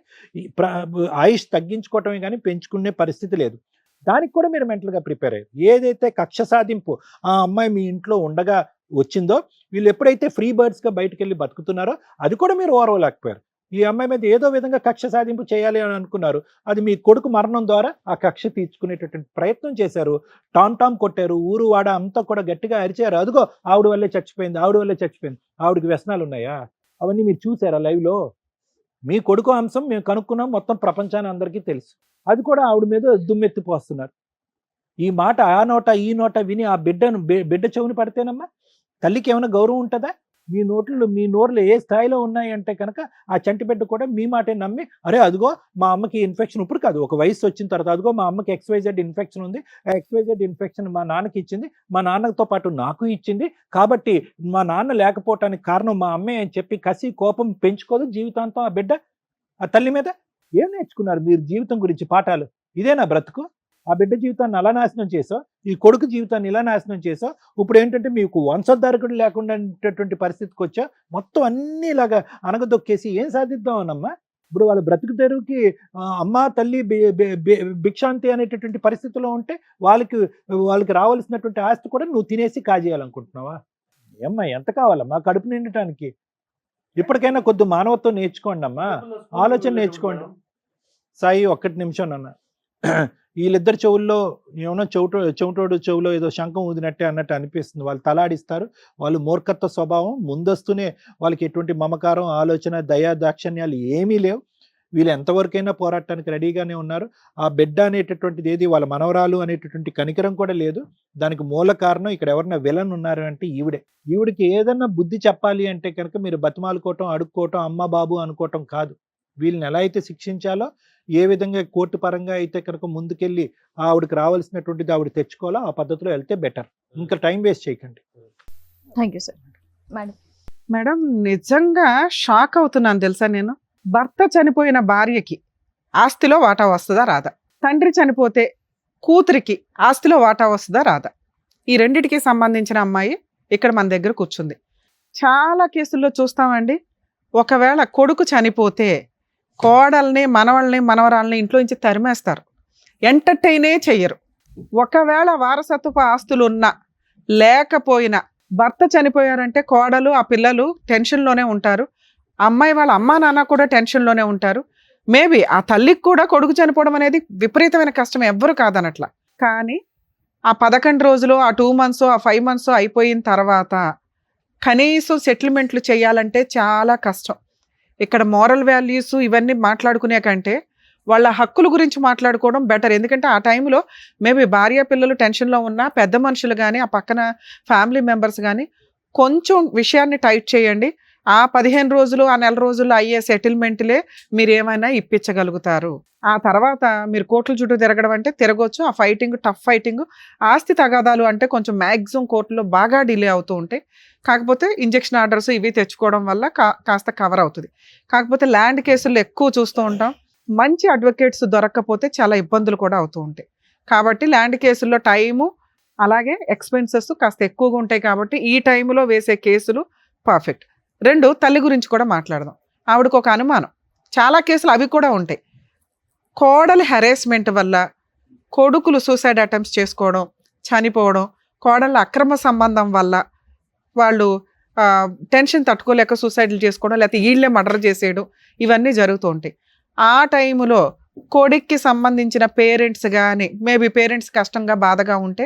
ఆయుష్ తగ్గించుకోవటమే కానీ పెంచుకునే పరిస్థితి లేదు. దానికి కూడా మీరు మెంటల్గా ప్రిపేర్ అయ్యారు. ఏదైతే కక్ష సాధింపు ఆ అమ్మాయి మీ ఇంట్లో ఉండగా వచ్చిందో, వీళ్ళు ఎప్పుడైతే ఫ్రీ బర్డ్స్గా బయటకు వెళ్ళి బతుకుతున్నారో అది కూడా మీరు ఓర్వలేకపోయారు. ఈ అమ్మాయి మీద ఏదో విధంగా కక్ష సాధింపు చేయాలి అని అనుకున్నారు. అది మీ కొడుకు మరణం ద్వారా ఆ కక్ష తీర్చుకునేటటువంటి ప్రయత్నం చేశారు. టామ్ కొట్టారు, ఊరు వాడ అంతా కూడా గట్టిగా అరిచారు, అదిగో ఆవిడ వల్లే చచ్చిపోయింది, ఆవిడ వల్లే చచ్చిపోయింది. ఆవిడకి వ్యసనాలు ఉన్నాయా? అవన్నీ మీరు చూసారా లైవ్లో? మీ కొడుకు అంశం మేము కనుక్కున్నాం, మొత్తం ప్రపంచాన్ని అందరికీ తెలుసు. అది కూడా ఆవిడ మీద దుమ్మెత్తిపోస్తున్నారు. ఈ మాట ఆ నోట ఈ నోట విని ఆ బిడ్డ చెవుని పడితేనమ్మా తల్లికి ఏమైనా గౌరవం ఉంటుందా? మీ నోర్లు ఏ స్థాయిలో ఉన్నాయంటే కనుక ఆ చంటి బిడ్డ కూడా మీ మాటే నమ్మి, అరే అదిగో మా అమ్మకి ఇన్ఫెక్షన్, ఇప్పుడు కాదు ఒక వయసు వచ్చిన తర్వాత, అదిగో మా అమ్మకి XYZ ఇన్ఫెక్షన్ ఉంది, ఆ XYZ ఇన్ఫెక్షన్ మా నాన్నకి ఇచ్చింది, మా నాన్నతో పాటు నాకు ఇచ్చింది, కాబట్టి మా నాన్న లేకపోవటానికి కారణం మా అమ్మే అని చెప్పి కసి కోపం పెంచుకోదు జీవితాంతం ఆ బిడ్డ ఆ తల్లి మీద. ఏం నేర్చుకున్నారు మీరు జీవితం గురించి పాఠాలు? ఇదేనా బ్రతుకు? ఆ బిడ్డ జీవితాన్ని అలా నాశనం చేసావు, ఈ కొడుకు జీవితాన్ని ఇలా నాశనం చేసావు. ఇప్పుడు ఏంటంటే మీకు వంశోద్ధారకుడు లేకుండా పరిస్థితికి వచ్చా, మొత్తం అన్ని ఇలాగా అనగదొక్కేసి ఏం సాధిద్దామనమ్మా? ఇప్పుడు వాళ్ళ బ్రతుకు తెరువుకి అమ్మ తల్లి భిక్షాంతి అనేటటువంటి పరిస్థితిలో ఉంటే వాళ్ళకి రావాల్సినటువంటి ఆస్తి కూడా నువ్వు తినేసి కాజేయాలనుకుంటున్నావా? ఏమ్మా ఎంత కావాలమ్మా కడుపు నిండటానికి? ఇప్పటికైనా కొద్ది మానవత్వం నేర్చుకోండి అమ్మా, ఆలోచన నేర్చుకోండి. సాయి, 1 నిమిషం నాన్న. వీళ్ళిద్దరు చెవుల్లో ఏమన్నా చెవిటోడు చెవులో ఏదో శంఖం ఊదినట్టే అన్నట్టు అనిపిస్తుంది. వాళ్ళు తలాడిస్తారు, వాళ్ళు మూర్ఖత్వ స్వభావం, ముందస్తునే వాళ్ళకి ఎటువంటి మమకారం, ఆలోచన, దయా దాక్షణ్యాలు ఏమీ లేవు. వీళ్ళు ఎంతవరకైనా పోరాటానికి రెడీగానే ఉన్నారు. ఆ బిడ్డ అనేటటువంటిది ఏది, వాళ్ళ మనవరాలు అనేటటువంటి కనికరం కూడా లేదు. దానికి మూల కారణం ఇక్కడ ఎవరైనా విలన్ ఉన్నారు అంటే ఈవిడికి ఏదన్నా బుద్ధి చెప్పాలి అంటే కనుక మీరు బతిమాలుకోవటం, అడుక్కోవటం, అమ్మ బాబు అనుకోవటం కాదు. వీళ్ళని ఎలా అయితే శిక్షించాలో, ఏ విధంగా కోర్టు పరంగా అయితే కనుక ముందుకెళ్ళి ఆవిడకి రావాల్సినటువంటిది ఆవిడ తెచ్చుకోవాలో ఆ పద్ధతిలో వెళ్తే బెటర్. ఇంకా టైం వేస్ట్ చేయకండి. Thank you sir. మేడం, నిజంగా షాక్ అవుతున్నాను తెలుసా నేను. భర్త చనిపోయిన భార్యకి ఆస్తిలో వాటా వస్తుందా రాదా? తండ్రి చనిపోతే కూతురికి ఆస్తిలో వాటా వస్తుందా రాదా? ఈ రెండిటికి సంబంధించిన అమ్మాయి ఇక్కడ మన దగ్గర కూర్చుంది. చాలా కేసుల్లో చూస్తామండి, ఒకవేళ కొడుకు చనిపోతే కోడల్ని, మనవరాల్ని ఇంట్లో నుంచి తరిమేస్తారు, ఎంటర్టైనే చెయ్యరు. ఒకవేళ వారసత్వపు ఆస్తులు ఉన్నా లేకపోయినా భర్త చనిపోయారంటే కోడలు ఆ పిల్లలు టెన్షన్లోనే ఉంటారు. అమ్మాయి వాళ్ళ అమ్మా నాన్న కూడా టెన్షన్లోనే ఉంటారు. మేబీ ఆ తల్లికి కూడా కొడుకు చనిపోవడం అనేది విపరీతమైన కష్టం, ఎవ్వరు కాదనట్లా. కానీ ఆ 11 రోజులు, ఆ 2 months, ఆ 5 months అయిపోయిన తర్వాత కనీసం సెటిల్మెంట్లు చేయాలంటే చాలా కష్టం. ఇక్కడ మోరల్ వాల్యూస్ ఇవన్నీ మాట్లాడుకునే కంటే వాళ్ళ హక్కుల గురించి మాట్లాడుకోవడం బెటర్. ఎందుకంటే ఆ టైంలో మేబీ భార్య పిల్లలు టెన్షన్లో ఉన్నా పెద్ద మనుషులు కానీ ఆ పక్కన ఫ్యామిలీ మెంబర్స్ కానీ కొంచెం విషయాన్ని టైట్ చేయండి. ఆ 15 రోజులు, ఆ నెల రోజుల్లో అయ్యే సెటిల్మెంట్లే మీరు ఏమైనా ఇప్పించగలుగుతారు. ఆ తర్వాత మీరు కోర్టుల చుట్టూ తిరగడం అంటే తిరగొచ్చు. ఆ ఫైటింగ్, టఫ్ ఫైటింగ్, ఆస్తి తగాదాలు అంటే కొంచెం మ్యాక్సిమం కోర్టులో బాగా డిలే అవుతూ ఉంటాయి. కాకపోతే ఇంజెక్షన్ ఆర్డర్స్ ఇవి తెచ్చుకోవడం వల్ల కాస్త కవర్ అవుతుంది. కాకపోతే ల్యాండ్ కేసుల్లో ఎక్కువ చూస్తూ ఉంటాం. మంచి అడ్వకేట్స్ దొరక్కపోతే చాలా ఇబ్బందులు కూడా అవుతూ ఉంటాయి. కాబట్టి ల్యాండ్ కేసుల్లో టైము అలాగే ఎక్స్పెన్సెస్ కాస్త ఎక్కువగా ఉంటాయి. కాబట్టి ఈ టైంలో వేసే కేసులు పర్ఫెక్ట్. 2, తల్లి గురించి కూడా మాట్లాడదాం. ఆవిడకు ఒక అనుమానం, చాలా కేసులు అవి కూడా ఉంటాయి. కోడలి హెరాస్మెంట్ వల్ల కొడుకులు సూసైడ్ అటెంప్ట్స్ చేసుకోవడం, చనిపోవడం, కోడళ్ళ అక్రమ సంబంధం వల్ల వాళ్ళు టెన్షన్ తట్టుకోలేక సూసైడ్లు చేసుకోవడం, లేకపోతే వీళ్ళే మర్డర్ చేసేయడం, ఇవన్నీ జరుగుతూ ఉంటాయి. ఆ టైంలో కొడుక్కి సంబంధించిన పేరెంట్స్ కానీ మేబీ పేరెంట్స్ కష్టంగా బాధగా ఉంటే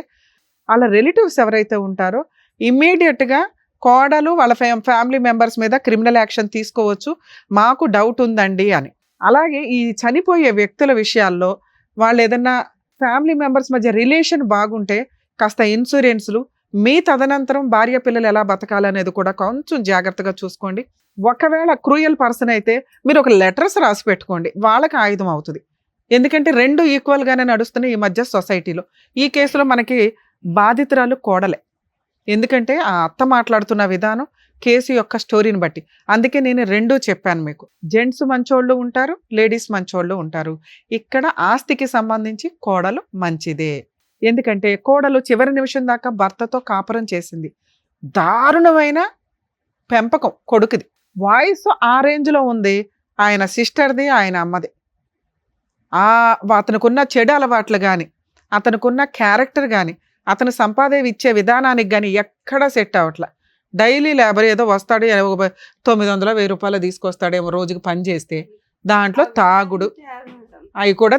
వాళ్ళ రిలేటివ్స్ ఎవరైతే ఉంటారో ఇమ్మీడియట్గా కోడలు వాళ్ళ ఫ్యామిలీ మెంబర్స్ మీద క్రిమినల్ యాక్షన్ తీసుకోవచ్చు, మాకు డౌట్ ఉందండి అని. అలాగే ఈ చనిపోయే వ్యక్తుల విషయాల్లో వాళ్ళు ఏదన్నా ఫ్యామిలీ మెంబర్స్ మధ్య రిలేషన్ బాగుంటే కాస్త ఇన్సూరెన్స్లు, మీ తదనంతరం భార్య పిల్లలు ఎలా బతకాలనేది కూడా కొంచెం జాగ్రత్తగా చూసుకోండి. ఒకవేళ క్రూయల్ పర్సన్ అయితే మీరు ఒక లెటర్స్ రాసి పెట్టుకోండి, వాళ్ళకి ఆయుధం అవుతుంది. ఎందుకంటే 2 ఈక్వల్గానే నడుస్తున్నాయి ఈ మధ్య సొసైటీలో. ఈ కేసులో మనకి బాధితురాలు కోడలే. ఎందుకంటే ఆ అత్త మాట్లాడుతున్న విధానం కేసు యొక్క స్టోరీని బట్టి. అందుకే నేను 2 చెప్పాను మీకు. జెంట్స్ మంచోళ్ళు ఉంటారు, లేడీస్ మంచోళ్ళు ఉంటారు. ఇక్కడ ఆస్తికి సంబంధించి కోడలు మంచిదే. ఎందుకంటే కోడలు చివరి నిమిషం దాకా భర్తతో కాపురం చేసింది. దారుణమైన పెంపకం కొడుకుది. వాయిస్ ఆ రేంజ్లో ఉంది, ఆయన సిస్టర్ది, ఆయన అమ్మది. అతనుకున్న చెడు అలవాట్లు కానీ, అతనుకున్న క్యారెక్టర్ కానీ, అతను సంపాదన ఇచ్చే విధానానికి కానీ ఎక్కడా సెట్ అవ్వట్లా. డైలీ లేబర్ ఏదో వస్తాడు, 900, 1000 రూపాయలు తీసుకొస్తాడేమో రోజుకి పని చేస్తే. దాంట్లో తాగుడు, అవి కూడా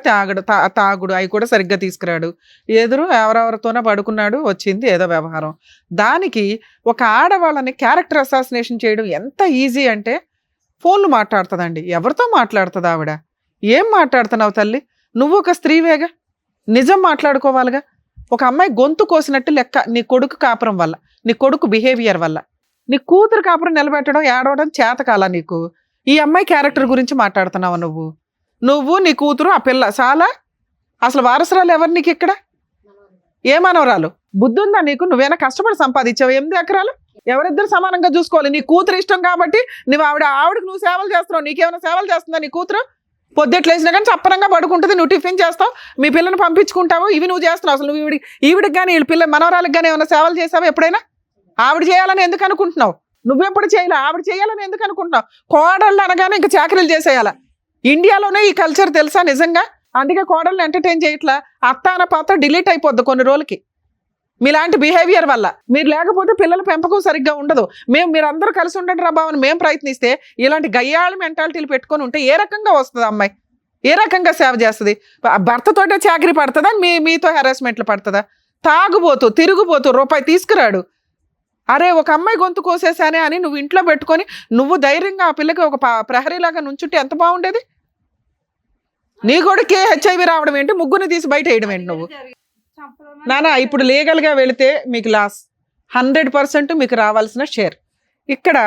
తాగుడు అవి కూడా సరిగ్గా తీసుకురాడు. ఎదురు ఎవరెవరితోనో పడుకున్నాడు, వచ్చింది ఏదో వ్యవహారం. దానికి ఒక ఆడవాళ్ళని క్యారెక్టర్ అసాసినేషన్ చేయడం ఎంత ఈజీ అంటే ఫోన్లు మాట్లాడుతుందండి. ఎవరితో మాట్లాడుతుంది ఆవిడ? ఏం మాట్లాడుతున్నావు తల్లి? నువ్వు ఒక స్త్రీవేగా, నిజం మాట్లాడుకోవాలిగా. ఒక అమ్మాయి గొంతు కోసినట్టు లెక్క నీ కొడుకు కాపురం వల్ల, నీ కొడుకు బిహేవియర్ వల్ల. నీ కూతురు కాపురం నిలబెట్టడం, ఏడవడం చేతకాల నీకు. ఈ అమ్మాయి క్యారెక్టర్ గురించి మాట్లాడుతున్నావు నువ్వు నీ కూతురు, ఆ పిల్ల చాలా. అసలు వారసురాలు ఎవరు నీకు ఇక్కడ? ఏ మనవరాలు? బుద్ధి ఉందా నీకు? నువ్వేనా కష్టపడి సంపాదించావు 8 ఎకరాలు? ఎవరిద్దరు సమానంగా చూసుకోవాలి. నీ కూతురు ఇష్టం కాబట్టి నువ్వు ఆవిడకి నువ్వు సేవలు చేస్తున్నావు. నీకేమైనా సేవలు చేస్తుందా నీ కూతురు? పొద్దుట్లేసినా కానీ చప్పరంగా పడుకుంటుంది, నువ్వు టిఫిన్ చేస్తావు, మీ పిల్లని పంపించుకుంటావు, ఇవి నువ్వు చేస్తున్నావు. అసలు నువ్వు ఈవిడికి కానీ వీళ్ళ పిల్ల మనవరాలకు కానీ ఏమైనా సేవలు చేసావు ఎప్పుడైనా? ఆవిడ చేయాలని ఎందుకు అనుకుంటున్నావు? నువ్వెప్పుడు చేయలే, ఆవిడ చేయాలని ఎందుకు అనుకుంటున్నావు? కోడళ్ళు అనగానే ఇంకా చాకరీలు చేసేయాల. ఇండియాలోనే ఈ కల్చర్ తెలుసా నిజంగా? అందుకే కోడళ్ళని ఎంటర్టైన్ చేయట్లా. అత్త అన్న పాత్ర డిలీట్ అయిపోద్ది కొన్ని రోజులకి మీలాంటి బిహేవియర్ వల్ల. మీరు లేకపోతే పిల్లల పెంపకం సరిగ్గా ఉండదు. మీరందరూ కలిసి ఉండండి రా బావని మేము ప్రయత్నిస్తే ఇలాంటి గయ్యాళి మెంటాలిటీలు పెట్టుకొని ఉంటే ఏ రకంగా వస్తుంది అమ్మాయి? ఏ రకంగా సేవ చేస్తుంది? భర్తతోటే చాకరీ పడుతుందా? మీతో హెరాస్మెంట్లు పడుతుందా? తాగుబోతూ తిరుగుబోతూ రూపాయి తీసుకురాడు. అరే ఒక అమ్మాయి గొంతు కోసేసానే అని నువ్వు ఇంట్లో పెట్టుకొని నువ్వు ధైర్యంగా ఆ పిల్లకి ఒక ప్రహరీలాగా నుంచుంటే ఎంత బాగుండేది? నీ కొడుకే HIV రావడం ఏంటి? ముగ్గురిని తీసి బయట వేయడం ఏంటి నువ్వు? నానా ఇప్పుడు లీగల్గా వెళితే మీకు లాస్ 100% మీకు రావాల్సిన షేర్. ఇక్కడ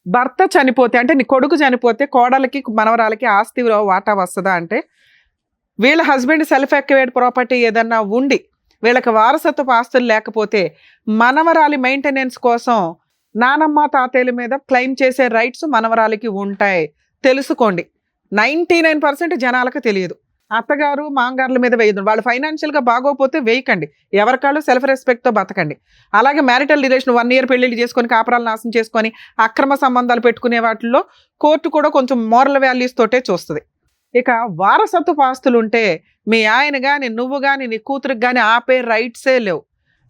భర్త చనిపోతే అంటే నీ కొడుకు చనిపోతే కోడలకి మనవరాలకి ఆస్తిలో వాటా వస్తుందా అంటే, వీళ్ళ హస్బెండ్ సెల్ఫ్ ఎక్యువేట్ ప్రాపర్టీ ఏదన్నా ఉండి వీళ్ళకి వారసత్వపు ఆస్తులు లేకపోతే మనవరాలి మెయింటెనెన్స్ కోసం నానమ్మ తాతయ్యల మీద క్లెయిమ్ చేసే రైట్స్ మనవరాలికి ఉంటాయి. తెలుసుకోండి. 99% జనాలకు తెలియదు. అత్తగారు మాంగారుల మీద వేయదు. వాళ్ళు ఫైనాన్షియల్గా బాగోపోతే వేయకండి. ఎవరికాళ్ళు సెల్ఫ్ రెస్పెక్ట్తో బతకండి. అలాగే మ్యారిటల్ రిలేషన్ 1 year పెళ్ళిళ్ళు చేసుకొని కాపురాలు నాశనం చేసుకొని అక్రమ సంబంధాలు పెట్టుకునే వాటిల్లో కోర్టు కూడా కొంచెం మోరల్ వాల్యూస్ తోటే చూస్తుంది. ఇక వారసత్వపు ఆస్తులు ఉంటే మీ ఆయన కానీ నువ్వు కానీ నీ కూతురికి కానీ ఆపే రైట్సే లేవు.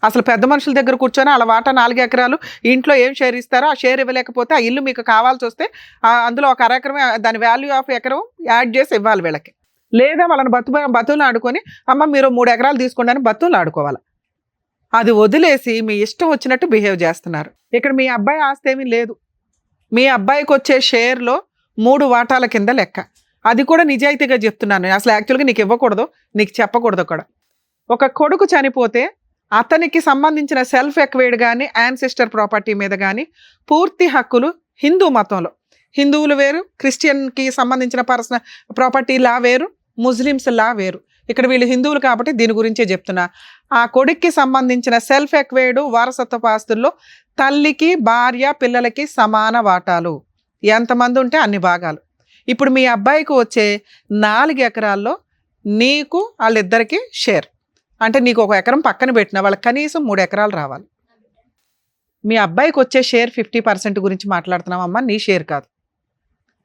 అసలు పెద్ద మనుషుల దగ్గర కూర్చొని వాళ్ళ వాటా 4 ఎకరాలు ఇంట్లో ఏం షేర్ ఇస్తారో ఆ షేర్ ఇవ్వలేకపోతే ఆ ఇల్లు మీకు కావాల్సి వస్తే అందులో ఒక ఎకరమే దాని వాల్యూ ఆఫ్ ఎకరం యాడ్ చేసి ఇవ్వాలి వీళ్ళకి. లేదా వాళ్ళని బతులు ఆడుకొని అమ్మ మీరు 3 ఎకరాలు తీసుకోండి అని బతులు ఆడుకోవాలి. అది వదిలేసి మీ ఇష్టం వచ్చినట్టు బిహేవ్ చేస్తున్నారు. ఇక్కడ మీ అబ్బాయి ఆస్తి ఏమీ లేదు. మీ అబ్బాయికి వచ్చే షేర్లో 3 వాటాల కింద లెక్క. అది కూడా నిజాయితీగా చెప్తున్నాను. అసలు యాక్చువల్గా నీకు ఇవ్వకూడదు, నీకు చెప్పకూడదు కూడా. ఒక కొడుకు చనిపోతే అతనికి సంబంధించిన సెల్ఫ్ ఎక్వైర్డ్ కానీ యాన్సిస్టర్ ప్రాపర్టీ మీద కానీ పూర్తి హక్కులు హిందూ మతంలో, హిందువులు వేరు, క్రిస్టియన్కి సంబంధించిన పర్సనల్ ప్రాపర్టీ లా వేరు, ముస్లిమ్స్ లా వేరు. ఇక్కడ వీళ్ళు హిందువులు కాబట్టి దీని గురించే చెప్తున్నా. ఆ కొడుక్కి సంబంధించిన సెల్ఫ్ ఎక్వైర్డ్ వారసత్వ ఆస్తుల్లో తల్లికి భార్య పిల్లలకి సమాన వాటాలు, ఎంతమంది ఉంటే అన్ని భాగాలు. ఇప్పుడు మీ అబ్బాయికి వచ్చే 4 ఎకరాల్లో నీకు వాళ్ళిద్దరికి షేర్, అంటే నీకు 1 ఎకరం పక్కన పెట్టిన వాళ్ళకి కనీసం 3 ఎకరాలు రావాలి. మీ అబ్బాయికి వచ్చే షేర్ 50% గురించి మాట్లాడుతున్నామమ్మా, నీ షేర్ కాదు.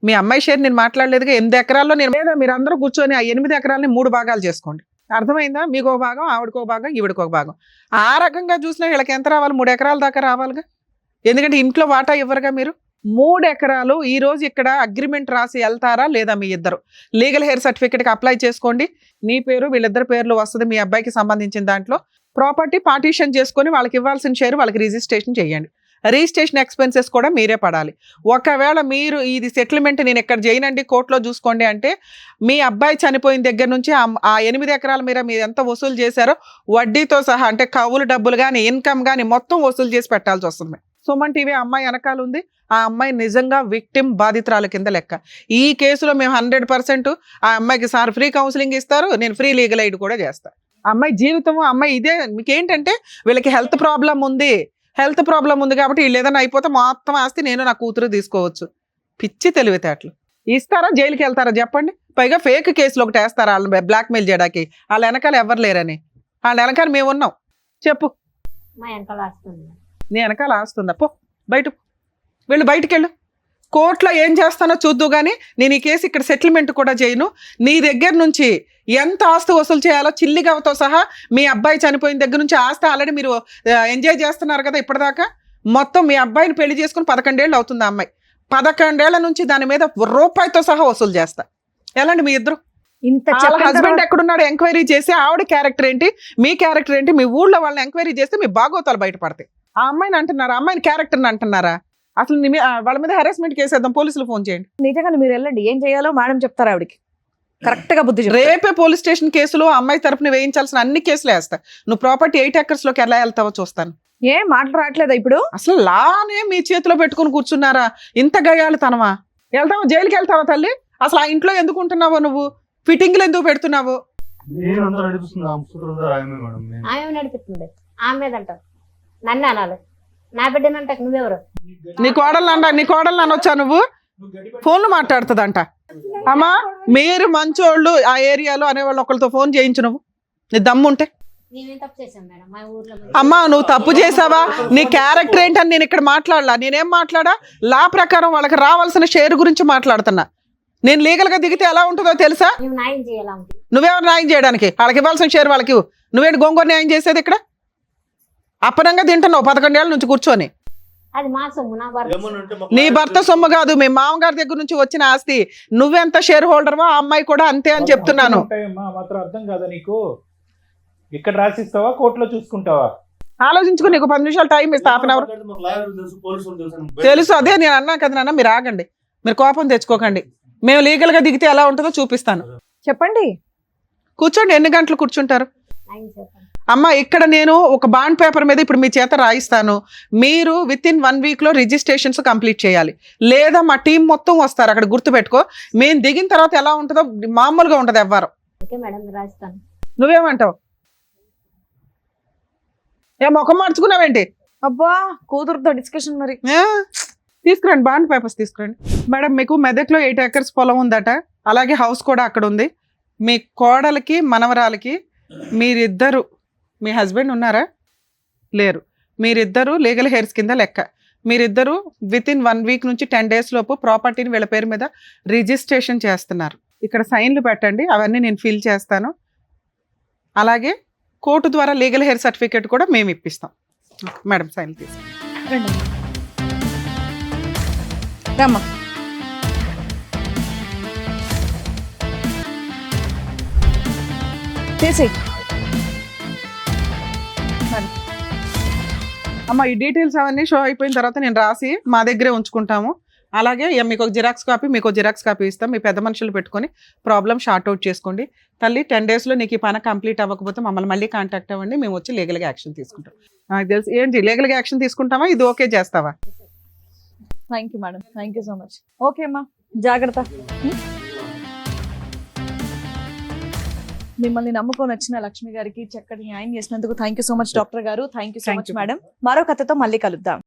మీ అమ్మాయి షేర్ నేను మాట్లాడలేదుగా. 8 ఎకరాల్లో నేను లేదా మీరు అందరూ కూర్చొని ఆ 8 ఎకరాలని 3 భాగాలు చేసుకోండి. అర్థమైందా? మీకు ఒక భాగం, ఆవిడకు ఒక భాగం, ఈవిడకు ఒక భాగం. ఆ రకంగా చూసినా వీళ్ళకి ఎంత రావాలి? 3 ఎకరాల దాకా రావాలిగా. ఎందుకంటే ఇంట్లో వాటా ఇవ్వరుగా మీరు. 3 ఎకరాలు ఈ రోజు ఇక్కడ అగ్రిమెంట్ రాసి వెళ్తారా లేదా? మీ ఇద్దరు లీగల్ హెయిర్ సర్టిఫికేట్కి అప్లై చేసుకోండి. నీ పేరు వీళ్ళిద్దరు పేర్లు వస్తుంది. మీ అబ్బాయికి సంబంధించిన దాంట్లో ప్రాపర్టీ పార్టీషన్ చేసుకొని వాళ్ళకి ఇవ్వాల్సిన షేర్ వాళ్ళకి రిజిస్ట్రేషన్ చేయండి. రిజిస్ట్రేషన్ ఎక్స్పెన్సెస్ కూడా మీరే పడాలి. ఒకవేళ మీరు ఇది సెటిల్మెంట్ నేను ఎక్కడ చేయనండి కోర్టులో చూసుకోండి అంటే మీ అబ్బాయి చనిపోయిన దగ్గర నుంచి ఆ 8 ఎకరాల మీద మీరు ఎంత వసూలు చేశారో వడ్డీతో సహా, అంటే కవులు డబ్బులు కానీ ఇన్కమ్ కానీ మొత్తం వసూలు చేసి పెట్టాల్సి వస్తుంది. సుమన్ టీవీ అమ్మాయి వెనకాల ఉంది. ఆ అమ్మాయి నిజంగా విక్టిమ్, బాధితురాల కింద లెక్క. ఈ కేసులో మేము 100% ఆ అమ్మాయికి సార్ ఫ్రీ కౌన్సిలింగ్ ఇస్తారు, నేను ఫ్రీ లీగల్ ఎయిడ్ కూడా చేస్తాను. అమ్మాయి జీవితం అమ్మాయి ఇదే. మీకు ఏంటంటే వీళ్ళకి హెల్త్ ప్రాబ్లం ఉంది కాబట్టి వీళ్ళు ఏదైనా అయిపోతే మొత్తం ఆస్తి నేను నా కూతురు తీసుకోవచ్చు. పిచ్చి తెలివితేటలు. ఇస్తారా? జైలుకి వెళ్తారా చెప్పండి? పైగా ఫేక్ కేసులు ఒకటి వేస్తారా వాళ్ళని బ్లాక్మెయిల్ చేయడానికి? వాళ్ళ వెనకాల ఎవరు లేరని. వాళ్ళ వెనకాల మేము ఉన్నాం. చెప్పు. మా వెనకాల వస్తుంది. నీ వెనకాల ఆస్తుందా? పో బయట, వెళ్ళు, బయటికి వెళ్ళు. కోర్టులో ఏం చేస్తానో చూద్దు కానీ నేను ఈ కేసు ఇక్కడ సెటిల్మెంట్ కూడా చేయను. నీ దగ్గర నుంచి ఎంత ఆస్తి వసూలు చేయాలో చిల్లిగవతో సహా మీ అబ్బాయి చనిపోయిన దగ్గర నుంచి ఆస్తి ఆల్రెడీ మీరు ఎంజాయ్ చేస్తున్నారు కదా ఇప్పటిదాకా. మొత్తం మీ అబ్బాయిని పెళ్లి చేసుకుని 11 ఏళ్ళు అవుతుంది. ఆ అమ్మాయి 11 ఏళ్ల నుంచి దాని మీద రూపాయితో సహా వసూలు చేస్తా. ఎలాంటి మీ ఇద్దరు? హస్బెండ్ ఎక్కడున్నాడు ఎంక్వైరీ చేసి ఆవిడ క్యారెక్టర్ ఏంటి, మీ క్యారెక్టర్ ఏంటి, మీ ఊళ్ళో వాళ్ళని ఎంక్వైరీ చేస్తే మీ బాగోతాలు బయటపడతాయి. ఆ అమ్మాయిని అంటున్నారా? అమ్మాయిని క్యారెక్టర్ని అంటున్నారా? అసలు వాళ్ళ మీద హెరాస్మెంట్ కేసు వేద్దాం, పోలీసులు ఫోన్ చేయండి. నిజంగా మీరు వెళ్ళండి, ఏం చేయాలో మేడం చెప్తారు ఆవిడకి. కరెక్ట్ గా బుద్ధి రేపే పోలీస్ స్టేషన్ కేసులో అమ్మాయి తరపున వేయించాల్సిన అన్ని కేసులు వేస్తా. నువ్వు ప్రాపర్టీ 8 acres లోకి ఎలా వెళ్తావో చూస్తాను. ఏం మాటలు రావట్లేదా ఇప్పుడు? అసలు లానే మీ చేతిలో పెట్టుకుని కూర్చున్నారా? ఇంత గయాలు తనవా? వెళ్తావా? జైలుకి వెళ్తావా తల్లి? అసలు ఆ ఇంట్లో ఎందుకు ఉంటున్నావో నువ్వు? ఫిట్టింగ్లు ఎందుకు పెడుతున్నావు? ఆమె నడిపిస్తుంది. ఆమె మీద అంటారు నన్ను అనాలి. నా బిడ్డనంట నువ్వెవరు? నీ కోడలు అనొచ్చా నువ్వు? ఫోన్లు మాట్లాడుతుందంట. అమ్మా మీరు మంచోళ్ళు ఆ ఏరియాలో అనేవాళ్ళు ఒకరితో ఫోన్ చేయించు. నువ్వు నీ దమ్ముంటే. అమ్మా నువ్వు తప్పు చేసావా? నీ క్యారెక్టర్ ఏంటని నేను ఇక్కడ మాట్లాడలా. నేనేం మాట్లాడా? లా ప్రకారం వాళ్ళకి రావాల్సిన షేర్ గురించి మాట్లాడుతున్నా. నేను లీగల్ గా దిగితే ఎలా ఉంటుందో తెలుసా? నువ్వెవరు న్యాయం చేయడానికి? వాళ్ళకి ఇవ్వాల్సిన షేర్ వాళ్ళకి. నువ్వేంటి గోంగూర న్యాయం చేసేది ఇక్కడ? అప్పనంగా తింటున్నావు 11 ఏళ్ళ నుంచి కూర్చొని. నీ భర్త సొమ్ము కాదు, మీ మామగారి దగ్గర నుంచి వచ్చిన ఆస్తి. నువ్వెంత షేర్ హోల్డర్వా ఆ అమ్మాయి కూడా అంతే అని చెప్తున్నాను. అర్థం కాదా నీకు? ఇక్కడ రాసిస్తావా కోర్టులో చూసుకుంటావా? ఆలోచించుకో. నీకు 10 నిమిషాలు టైం ఇస్తా, హాఫ్ అన్ అవర్. తెలుసు, అదే నేను అన్నా కదా నాన్న. మీరు ఆగండి, మీరు కోపం తెచ్చుకోకండి. మేము లీగల్ గా దిగితే ఎలా ఉంటుందో చూపిస్తాను. చెప్పండి. కూర్చోండి. ఎన్ని గంటలు కూర్చుంటారు? అమ్మ ఇక్కడ నేను ఒక బాండ్ పేపర్ మీద ఇప్పుడు మీ చేత రాయిస్తాను. మీరు విత్-ఇన్ 1 week లో రిజిస్ట్రేషన్స్ కంప్లీట్ చేయాలి. లేదా మా టీం మొత్తం వస్తారు అక్కడ. గుర్తుపెట్టుకో, మేము దిగిన తర్వాత ఎలా ఉంటుందో మామూలుగా ఉంటుంది ఎవ్వరు. నువ్వేమంటావు? ఏ ముఖం మార్చుకున్నావేంటి? అబ్బా కూతురుతో డిస్కషన్. మరి తీసుకురండి, బాండ్ పేపర్స్ తీసుకురండి. మేడం మీకు మెదక్లో 8 acres పొలం ఉందట, అలాగే హౌస్ కూడా అక్కడ ఉంది. మీ కోడలికి మనవరాలకి మీరిద్దరు, మీ హస్బెండ్ ఉన్నారా? లేరు. మీరిద్దరు లీగల్ హెయిర్స్ కింద లెక్క. మీరిద్దరు విత్-ఇన్ 1 week నుంచి 10 days లోపు ప్రాపర్టీని వీళ్ళ పేరు మీద రిజిస్ట్రేషన్ చేస్తున్నారు. ఇక్కడ సైన్లు పెట్టండి, అవన్నీ నేను ఫిల్ చేస్తాను. అలాగే కోర్టు ద్వారా లీగల్ హెయిర్ సర్టిఫికేట్ కూడా మేము ఇప్పిస్తాం. మేడం సైన్లు తీసి రమ్మా. చేసేయ్. అమ్మ ఈ డీటెయిల్స్ అవన్నీ షో అయిపోయిన తర్వాత నేను రాసి మా దగ్గరే ఉంచుకుంటాము. అలాగే మీకు ఒక జిరాక్స్ కాపీ, మీకు ఒక జిరాక్స్ కాపీ ఇస్తాం. మీ పెద్ద మనుషులు పెట్టుకొని ప్రాబ్లం షార్ట్ అవుట్ చేసుకోండి. తల్లి 10 daysలో నీకు ఈ పని కంప్లీట్ అవ్వకపోతే మమ్మల్ని మళ్ళీ కాంటాక్ట్ అవ్వండి, మేము వచ్చి లీగల్గా యాక్షన్ తీసుకుంటాం. నాకు తెలుసు ఏంటి లీగల్గా యాక్షన్ తీసుకుంటావా, ఇది ఓకే చేస్తావా? Thank you madam, thank you so much. Okay అమ్మా, జాగ్రత్త. మిమ్మల్ని నమ్ముకొని వచ్చిన లక్ష్మి గారికి చక్కటి న్యాయం చేసినందుకు thank you so much doctor గారు. Thank you so Thank much you. Madam. మరో కథతో మళ్ళీ కలుద్దాం.